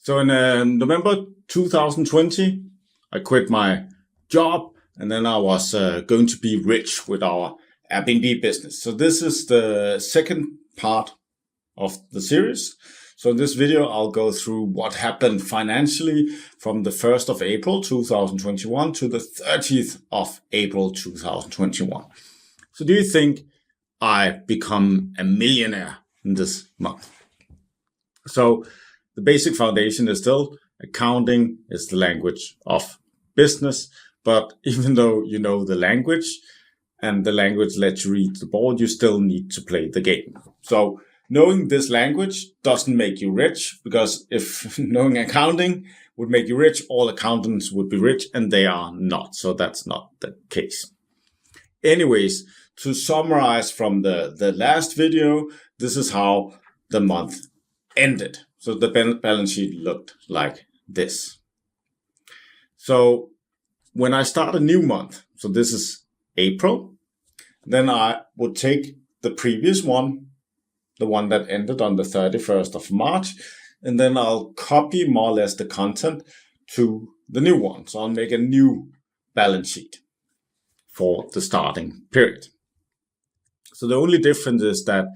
So in November 2020, I quit my job, and then I was going to be rich with our Airbnb business. So this is the second part of the series. So in this video, I'll go through what happened financially from the 1st of April 2021 to the 30th of April 2021. So do you think I become a millionaire in this month? So the basic foundation is still accounting is the language of business. But even though you know the language and the language lets you read the board, you still need to play the game. So knowing this language doesn't make you rich, because if knowing accounting would make you rich, all accountants would be rich, and they are not. So that's not the case. Anyways, to summarize from the last video, this is how the month ended. So the balance sheet looked like this. So when I start a new month, so this is April, then I would take the previous one, the one that ended on the 31st of March, and then I'll copy more or less the content to the new one. So I'll make a new balance sheet for the starting period. So the only difference is that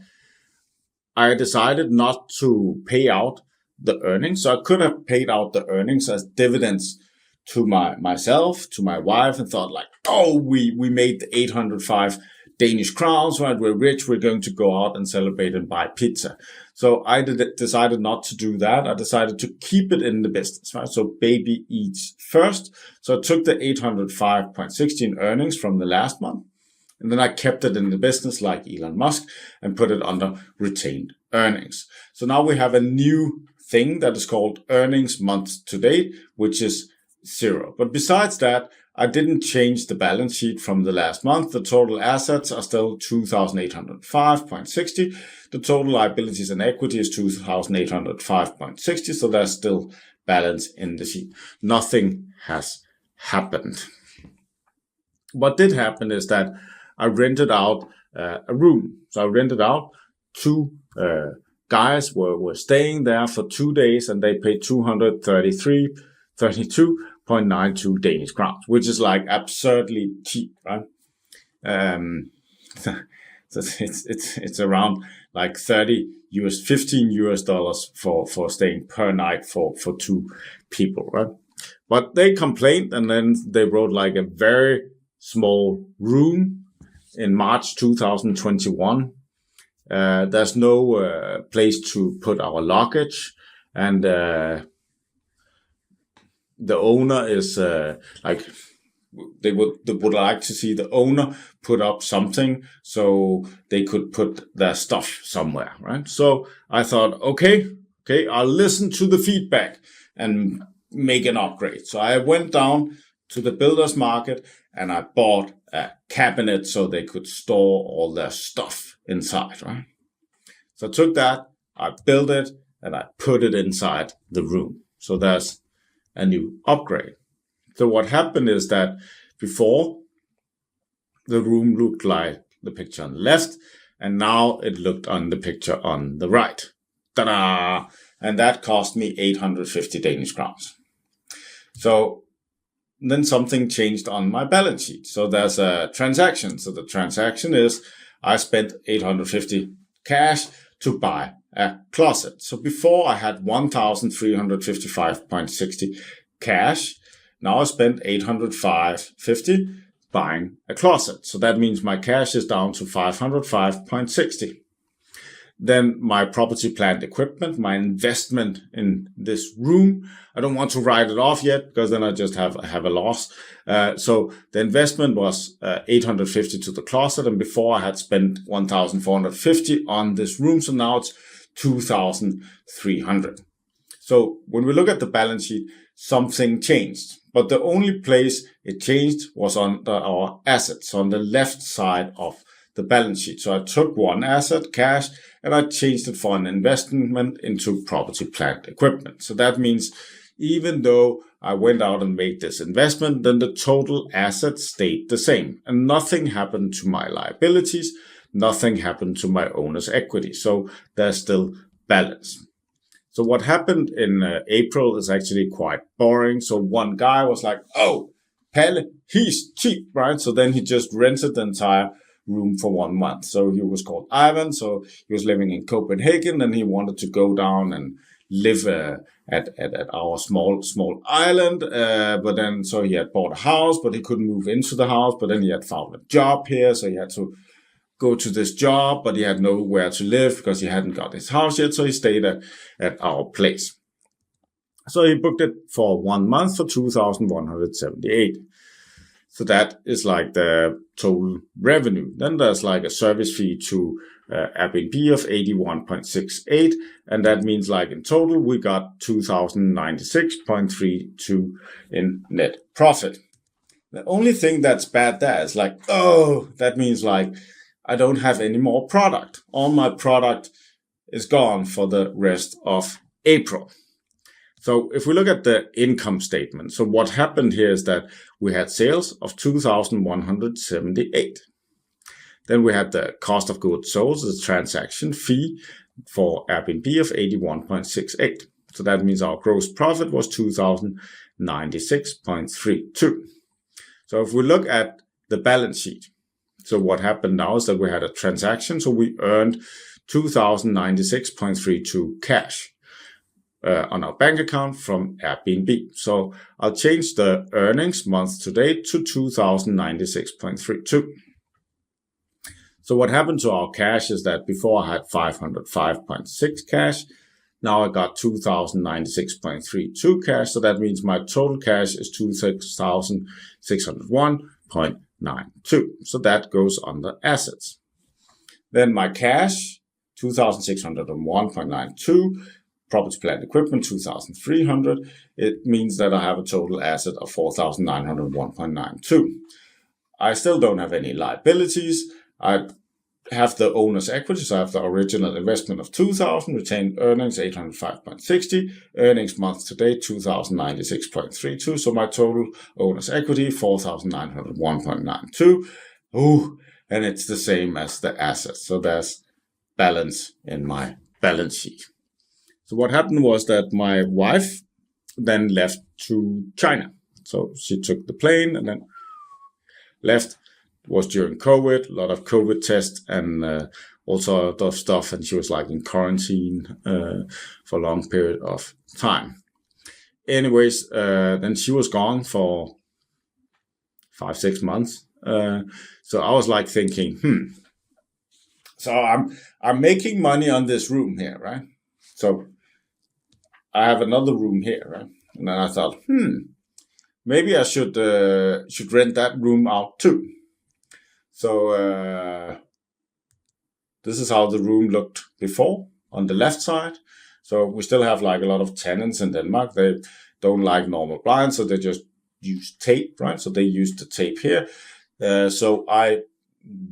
I decided not to pay out the earnings. So I could have paid out the earnings as dividends to myself, to my wife, and thought like, oh, we made the 805 Danish crowns, right? We're rich. We're going to go out and celebrate and buy pizza. So I decided not to do that. I decided to keep it in the business, right? So baby eats first. So I took the 805.16 earnings from the last month, and then I kept it in the business like Elon Musk and put it under retained earnings. So now we have a new thing that is called earnings month to date, which is 0. But besides that, I didn't change the balance sheet from the last month. The total assets are still 2,805.60. The total liabilities and equity is 2,805.60. So there's still balance in the sheet. Nothing has happened. What did happen is that I rented out a room. So I rented out two guys were staying there for 2 days, and they paid 232.92 Danish crowns, which is like absurdly cheap, right? So it's around like 15 US dollars for staying per night for two people, right? But they complained, and then they wrote like a very small room in March 2021. There's no place to put our luggage, and the owner is like, they would like to see the owner put up something so they could put their stuff somewhere, right? So I thought, okay, I'll listen to the feedback and make an upgrade. So I went down to the builder's market and I bought a cabinet so they could store all their stuff inside, right? So I took that, I built it, and I put it inside the room. So there's a new upgrade. So what happened is that before, the room looked like the picture on the left, and now it looked on the picture on the right. Ta-da! And that cost me 850 Danish crowns. So then something changed on my balance sheet. So there's a transaction. So the transaction is I spent 850 cash to buy a closet. So before I had 1,355.60 cash. Now I spent 805.50 buying a closet. So that means my cash is down to 505.60. Then my property, plant, equipment, my investment in this room. I don't want to write it off yet because then I just have a loss. So the investment was 850 to the closet, and before I had spent 1,450 on this room. So now it's 2,300. So when we look at the balance sheet, something changed. But the only place it changed was on our assets, on the left side of the balance sheet. So I took one asset, cash, and I changed it for an investment into property, plant, equipment. So that means even though I went out and made this investment, then the total assets stayed the same, and nothing happened to my liabilities. Nothing happened to my owner's equity. So there's still balance. So what happened in April is actually quite boring. So one guy was like, oh, Palle, he's cheap, right? So then he just rented the entire room for 1 month. So he was called Ivan. So he was living in Copenhagen, and he wanted to go down and live at our small island. But then, so he had bought a house, but he couldn't move into the house. But then he had found a job here. So he had to go to this job, but he had nowhere to live because he hadn't got his house yet. So he stayed at our place. So he booked it for 1 month for 2,178. So that is like the total revenue. Then there's like a service fee to Airbnb of 81.68. And that means like in total, we got 2,096.32 in net profit. The only thing that's bad there is like, oh, that means like I don't have any more product. All my product is gone for the rest of April. So if we look at the income statement, so what happened here is that we had sales of 2,178. Then we had the cost of goods sold, the transaction fee for Airbnb of 81.68. So that means our gross profit was 2,096.32. So if we look at the balance sheet, so what happened now is that we had a transaction, so we earned 2,096.32 cash on our bank account from Airbnb. So I'll change the earnings month to date to 2,096.32. So what happened to our cash is that before I had 505.6 cash. Now I got 2,096.32 cash. So that means my total cash is 26,601.92. So that goes under assets. Then my cash, 2,601.92. Property, plant, equipment, 2,300. It means that I have a total asset of 4,901.92. I still don't have any liabilities. I have the owner's equity, so I have the original investment of 2,000, retained earnings 805.60, earnings month to date 2,096.32. So my total owner's equity 4,901.92. And it's the same as the assets. So there's balance in my balance sheet. So what happened was that my wife then left to China. So she took the plane and then left. It was during COVID, a lot of COVID tests and all sort of stuff. And she was like in quarantine for a long period of time. Anyways, then she was gone for 5-6 months. So I was like thinking, so I'm making money on this room here, right? So I have another room here, right? And then I thought, maybe I should rent that room out too. So this is how the room looked before on the left side. So we still have like a lot of tenants in Denmark. They don't like normal blinds, so they just use tape, right? So they use the tape here. So I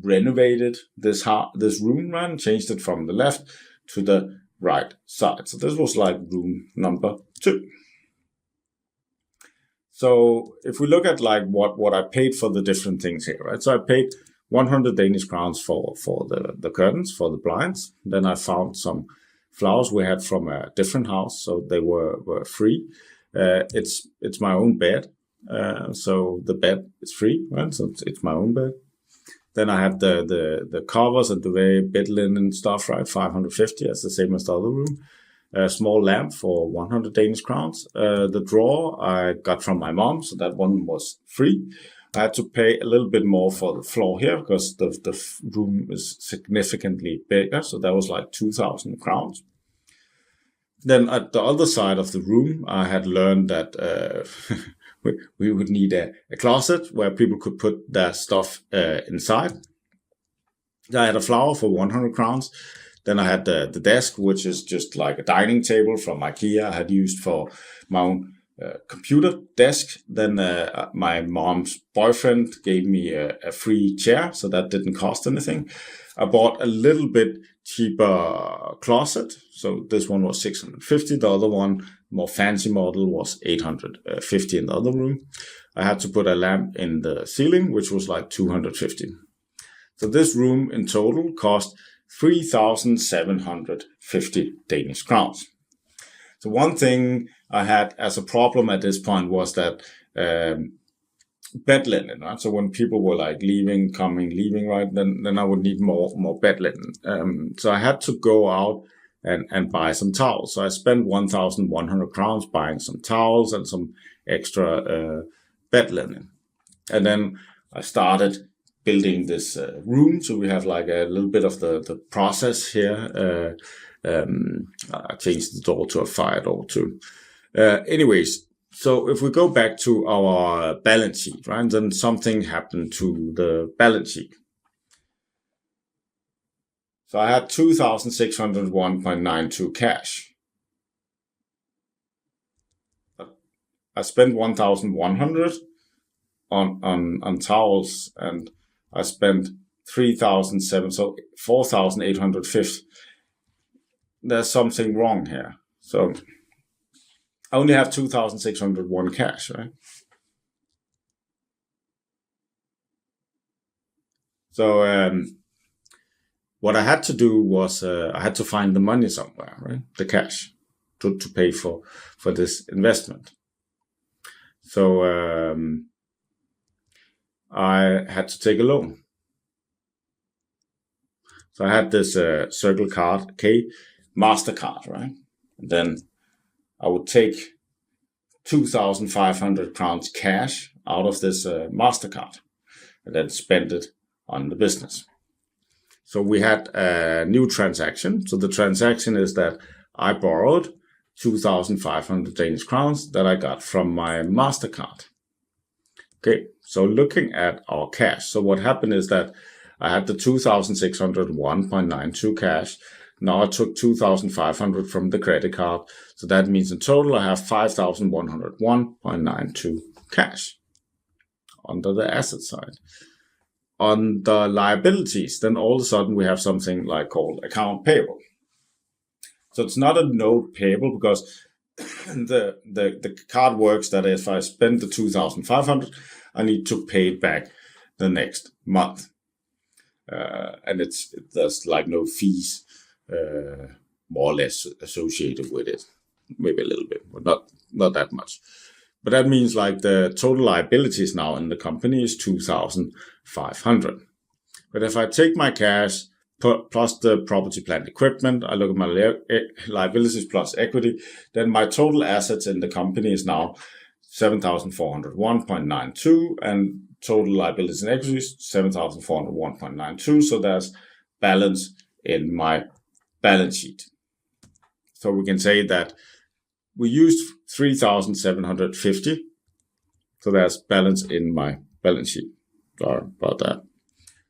renovated this room, right? And changed it from the left to the right side. So this was like room number 2. So if we look at like what I paid for the different things here, right? So I paid 100 Danish crowns for the curtains, for the blinds. Then I found some flowers we had from a different house, so they were free. It's my own bed, so the bed is free, right? So it's my own bed. Then I have the covers and the very bed linen stuff, right? 550, that's the same as the other room. A small lamp for 100 Danish crowns. The drawer I got from my mom, so that one was free. I had to pay a little bit more for the floor here because the room is significantly bigger, so that was like 2,000 crowns. Then at the other side of the room, I had learned that we would need a closet where people could put their stuff inside. I had a flower for 100 crowns. Then I had the desk, which is just like a dining table from IKEA I had used for my own computer desk. Then my mom's boyfriend gave me a free chair, so that didn't cost anything. I bought a little bit cheaper closet. So this one was 650. The other one, more fancy model, was 850 in the other room. I had to put a lamp in the ceiling, which was like 250. So this room in total cost 3,750 Danish crowns. So one thing I had as a problem at this point was that bed linen, right? So when people were like leaving, coming, leaving, right, then I would need more bed linen. So I had to go out and buy some towels. So I spent 1,100 crowns buying some towels and some extra bed linen. And then I started building this room. So we have like a little bit of the process here. I changed the door to a fire door too. Anyways, so if we go back to our balance sheet, right, then something happened to the balance sheet. So I had 2,601.92 cash. I spent 1,100 on towels, and I spent 3,007, so 4,850. There's something wrong here. So I only have 2,601 cash, right? So what I had to do was I had to find the money somewhere, right? The cash to pay for this investment. So I had to take a loan. So I had this Circle Card K MasterCard, right? And then I would take 2,500 crowns cash out of this MasterCard and then spend it on the business. So we had a new transaction. So the transaction is that I borrowed 2,500 Danish crowns that I got from my MasterCard. Okay, so looking at our cash. So what happened is that I had the 2,601.92 cash. Now I took 2,500 from the credit card. So that means in total I have 5,101.92 cash under the asset side. On the liabilities, then all of a sudden we have something like called account payable. So it's not a note payable because the card works that if I spend the 2,500, I need to pay it back the next month. And there's like no fees more or less associated with it. Maybe a little bit, but not that much. But that means like the total liabilities now in the company is 2,500. But if I take my cash plus the property, plant, equipment, I look at my liabilities plus equity, then my total assets in the company is now 7,401.92 and total liabilities and equity is 7,401.92. So there's balance in my balance sheet. So we can say that we used 3,750. So there's balance in my balance sheet. Sorry about that.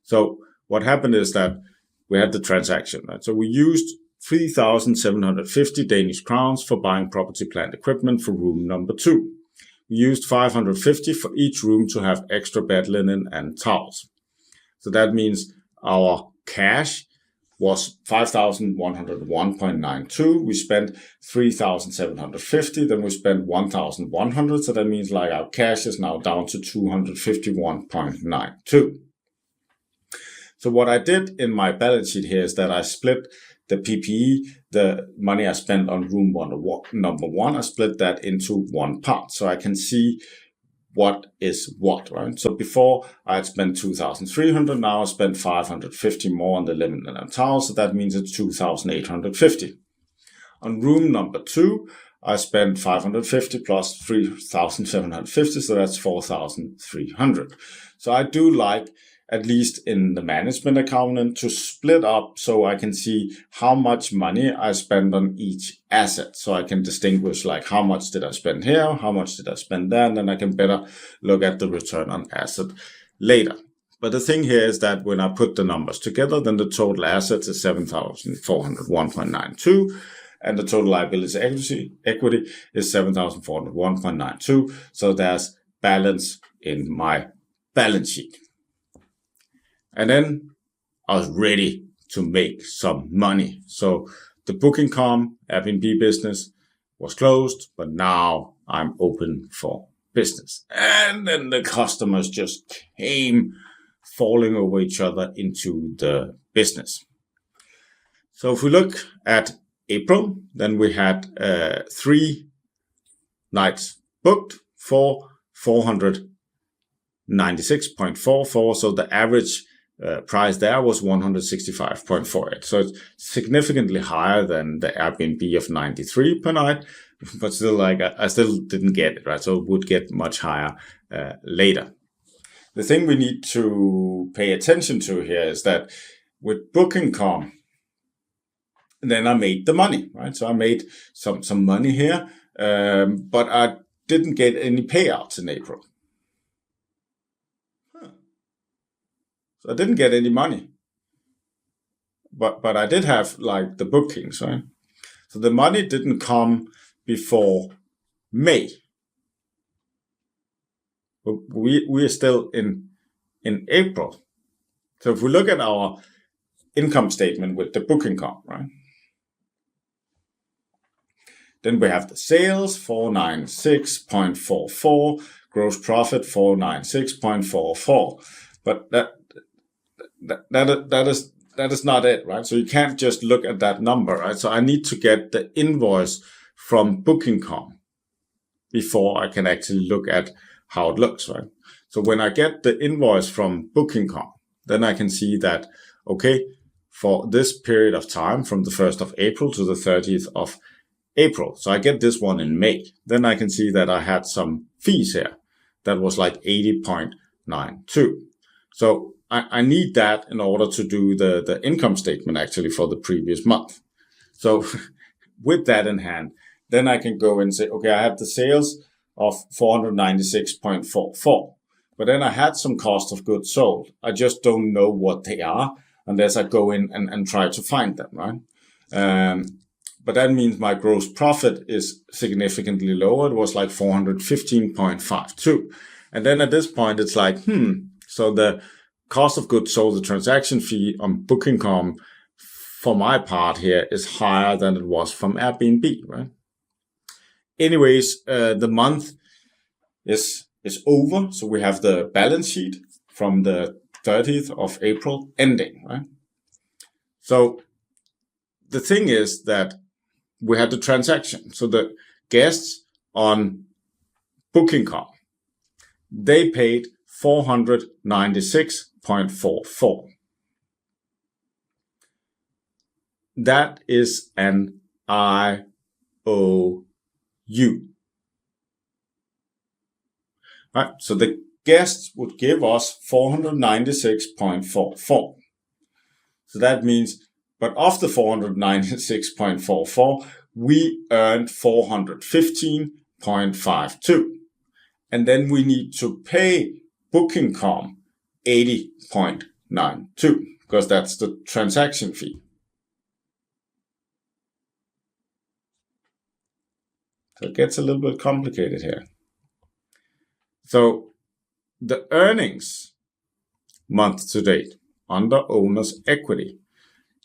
So what happened is that we had the transaction, right? So we used 3,750 Danish crowns for buying property, plant, equipment for room number 2. We used 550 for each room to have extra bed linen and towels. So that means our cash was 5,101.92. We spent 3,750. Then we spent 1,100. So that means like our cash is now down to 251.92. So what I did in my balance sheet here is that I split the PPE, the money I spent on room number 1, I split that into one part. So I can see what is what, right? So before I had spent 2,300, now I spent 550 more on the linen and towels. So that means it's 2,850. On room number 2, I spent 550 plus 3,750. So that's 4,300. So I do like, at least in the management accountant, to split up so I can see how much money I spend on each asset. So I can distinguish like how much did I spend here, how much did I spend there, and then I can better look at the return on asset later. But the thing here is that when I put the numbers together, then the total assets is 7,401.92 and the total liability equity is 7,401.92. So there's balance in my balance sheet. And then I was ready to make some money. So the Booking.com Airbnb business was closed, but now I'm open for business. And then the customers just came falling over each other into the business. So if we look at April, then we had 3 nights booked for 496.44. So the average price there was 165.48. So it's significantly higher than the Airbnb of 93 per night, but still, like, I still didn't get it, right? So it would get much higher later. The thing we need to pay attention to here is that with Booking.com, then I made the money, right? So I made some money here, but I didn't get any payouts in April. So I didn't get any money, but I did have, like, the bookings, right? So the money didn't come before May. But we are still in April. So if we look at our income statement with the Booking.com, right? Then we have the sales, 496.44, gross profit, 496.44. But that is not it, right? So you can't just look at that number, right? So I need to get the invoice from Booking.com before I can actually look at how it looks, right? So when I get the invoice from Booking.com, then I can see that, okay, for this period of time from the 1st of April to the 30th of April. So I get this one in May. Then I can see that I had some fees here. That was like 80.92. So I need that in order to do the income statement actually for the previous month. So with that in hand, then I can go and say, okay, I have the sales of 496.44. But then I had some cost of goods sold. I just don't know what they are unless I go in and try to find them, right? But that means my gross profit is significantly lower. It was like 415.52. And then at this point, it's like, so the cost of goods sold, the transaction fee on Booking.com for my part here is higher than it was from Airbnb, right? Anyways, the month is over. So we have the balance sheet from the 30th of April ending, right? So the thing is that we had the transaction. So the guests on Booking.com, they paid 496.44. That is an IOU. Right? So the guests would give us 496.44. So that means, but of the 496.44, we earned 415.52. And then we need to pay Booking.com 80.92 because that's the transaction fee. So it gets a little bit complicated here. So the earnings month to date under owner's equity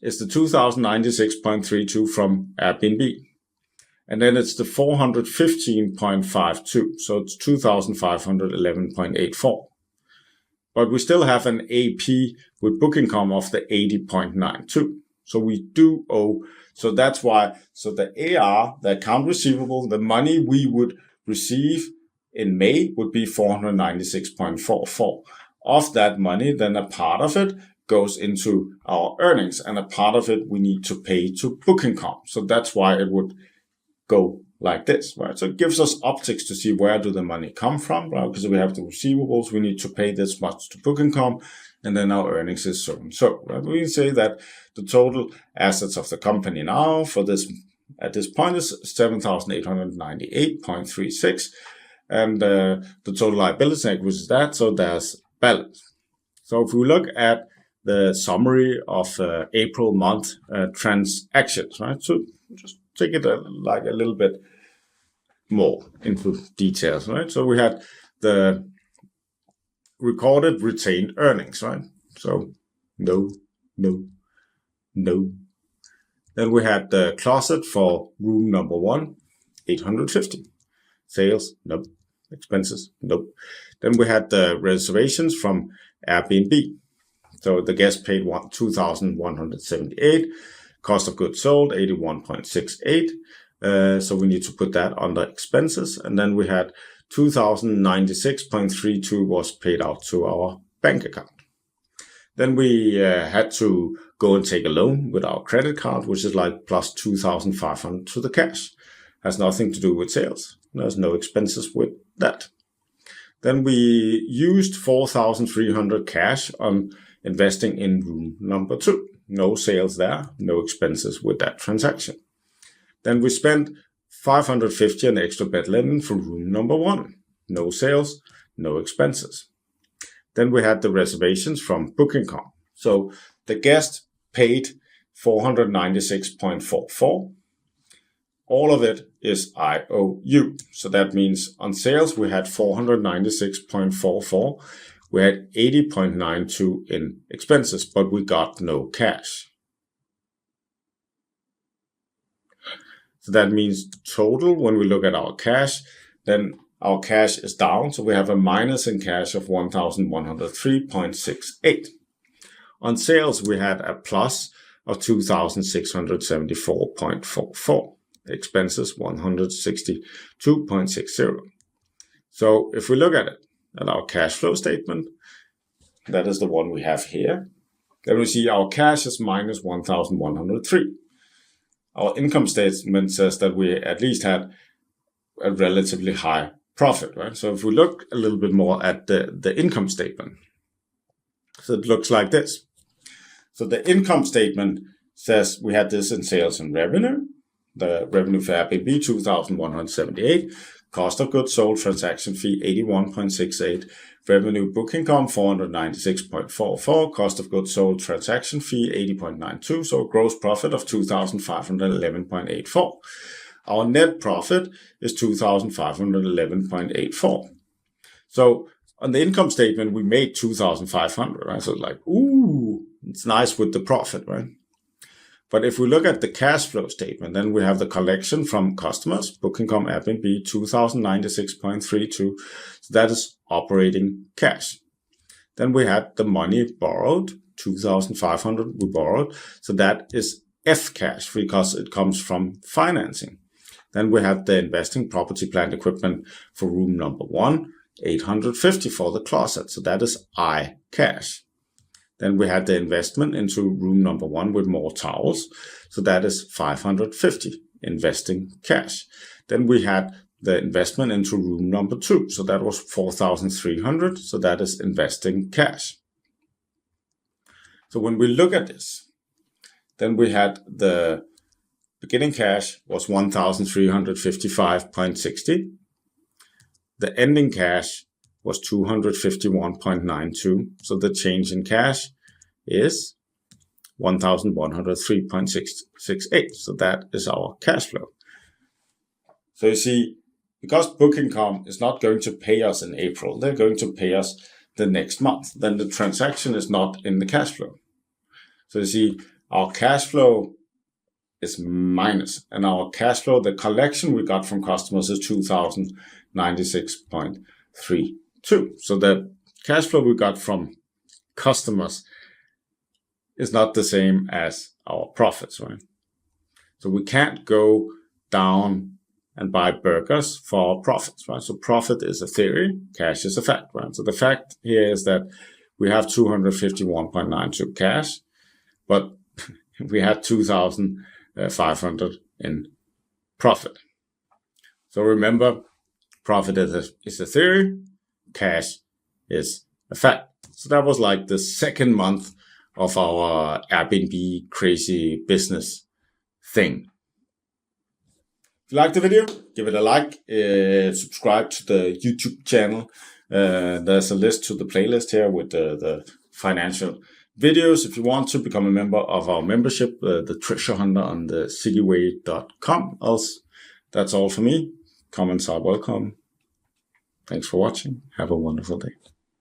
is the 2,096.32 from Airbnb. And then it's the 415.52. So it's 2,511.84. But we still have an AP with Booking.com of the 80.92. So we do owe. So that's why. So the AR, the account receivable, the money we would receive in May would be 496.44. Of that money, then a part of it goes into our earnings, and a part of it we need to pay to Booking.com. So that's why it would go like this, right? So it gives us optics to see where do the money come from, right? Because we have the receivables, we need to pay this much to Booking.com, and then our earnings is so and so, right? We can say that the total assets of the company now for this at this point is 7,898.36, and the total liability which is that, so there's balance. So if we look at the summary of April month transactions, right? So just take it like a little bit more into details, right? So we had the recorded retained earnings, right? So no. Then we had the closet for room number 1, 850. Sales, nope. Expenses, nope. Then we had the reservations from Airbnb. So the guest paid 2,178. Cost of goods sold, 81.68. So we need to put that under expenses. And then we had 2,096.32 was paid out to our bank account. Then we had to go and take a loan with our credit card, which is like plus 2,500 to the cash. Has nothing to do with sales. There's no expenses with that. Then we used 4,300 cash on investing in room number 2. No sales there, no expenses with that transaction. Then we spent 550 on extra bed linen for room number 1. No sales, no expenses. Then we had the reservations from Booking.com. So the guest paid 496.44. All of it is IOU. So that means on sales, we had 496.44. We had 80.92 in expenses, but we got no cash. So that means total, when we look at our cash, then our cash is down. So we have a minus in cash of 1,103.68. On sales, we had a plus of 2,674.44. Expenses 162.60. So if we look at it, at our cash flow statement, that is the one we have here, then we see our cash is minus 1,103. Our income statement says that we at least had a relatively high profit, right? So if we look a little bit more at the income statement, so it looks like this. So the income statement says we had this in sales and revenue. The revenue for Airbnb, 2,178. Cost of goods sold, transaction fee, 81.68. Revenue Booking.com, 496.44. Cost of goods sold, transaction fee, 80.92. So gross profit of 2,511.84. Our net profit is 2,511.84. So on the income statement, we made 2,500, right? So it's like, ooh, it's nice with the profit, right? But if we look at the cash flow statement, then we have the collection from customers, Booking.com, Airbnb, 2,096.32. So that is operating cash. Then we had the money borrowed, 2,500 we borrowed. So that is F cash because it comes from financing. Then we have the investing property, plant, equipment for room number 1, 850 for the closet. So that is I cash. Then we had the investment into room number 1 with more towels. So that is 550 investing cash. Then we had the investment into room number 2. So that was 4,300. So that is investing cash. So when we look at this, then we had the beginning cash was 1,355.60. The ending cash was 251.92. So the change in cash is 1,103.68. So that is our cash flow. So you see, because Booking.com is not going to pay us in April, they're going to pay us the next month. Then the transaction is not in the cash flow. So you see, our cash flow is minus, and our cash flow, the collection we got from customers is 2,096.32. So the cash flow we got from customers is not the same as our profits, right? So we can't go down and buy burgers for profits, right? So profit is a theory, cash is a fact, right? So the fact here is that we have 251.92 cash, but we had 2,500 in profit. So remember, profit is a theory, cash is a fact. So that was like the second month of our Airbnb crazy business thing. If you liked the video, give it a like, subscribe to the YouTube channel. There's a list to the playlist here with the financial videos. If you want to become a member of our membership, the Treasure Hunter on the cityway.com. Else, that's all for me. Comments are welcome. Thanks for watching. Have a wonderful day.